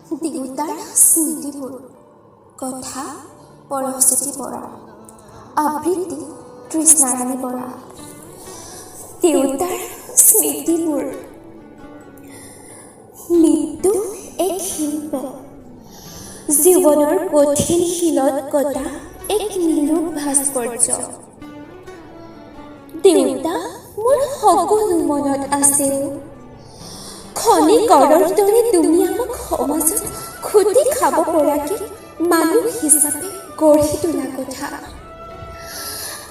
দেউতাৰ স্মৃতিবোৰ কথা পৰৱজ্যোতি বৰা, আবৃত্তি তৃষ্ণাৰাণী বৰা। দেউতাৰ স্মৃতিবোৰ। মৃত্যু এক শিল্প, জীৱনৰ কঠিন শিলত কটা এক নিৰোগ ভাস্কৰ্য। দেউতা মোৰ সকলো মনত আছে। খনিকৰৰ দৰে তুমি আমাক সমাজত খুটি খাব পৰাকে মানুহ হিচাপে গঢ়ি তোলা কথা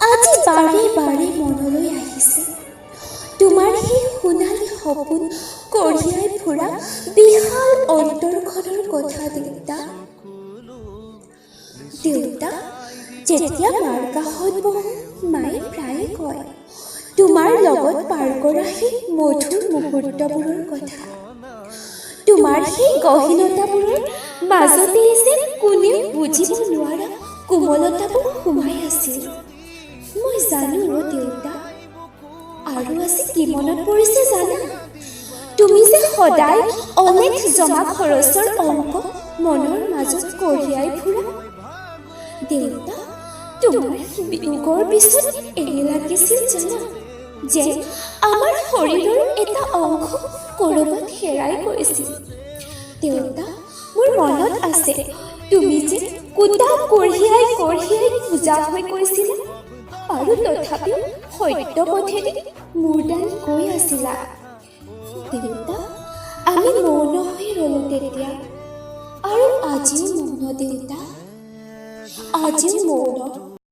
আজি বাৰে বাৰে মনলৈ আহিছে। তোমাৰ সেই সোণালী সপোন কঢ়িয়াই ফুৰা বিশাল অন্তৰখনৰ কথা। দেউতা যেতিয়া মাৰ কাষত বহো, মায়ে প্ৰায়ে কয় তোমাৰ লগত পাৰ কৰা সেই মধুৰ মুহূৰ্তবোৰৰ কথা। তোমাৰ সেই গহীনতাবোৰৰ মাজতেই যেন কোনেও বুজিব নোৱাৰা কোমলতাবোৰ সোমাই আছিল। মই জানো দেউতা, আৰু আজি কি মনত পৰিছে জানা? তুমি যে সদায় অনেক জমা খৰচৰ অংক মনৰ মাজত কঢ়িয়াই ফুৰা। দেউতা, তোমাৰ বিয়োগৰ পিছত এনে লাগিছিল জানা, যে আমাৰ শৰীৰৰ এটা অংশ ক'ৰবাত হেৰাই গৈছিল। দেউতা, মোৰ মনত আছে তুমি যে কুটা কঢ়িয়াই কঢ়িয়াই পূজা হৈ গৈছিলা, আৰু তথাপিও সত্য পথেদি মূৰ দাঙি গৈ আছিলা। দেউতা, আমি মৌন হৈ ৰ'লো তেতিয়া, আৰু আজিও মৌন দেউতা, আজিও মৌন।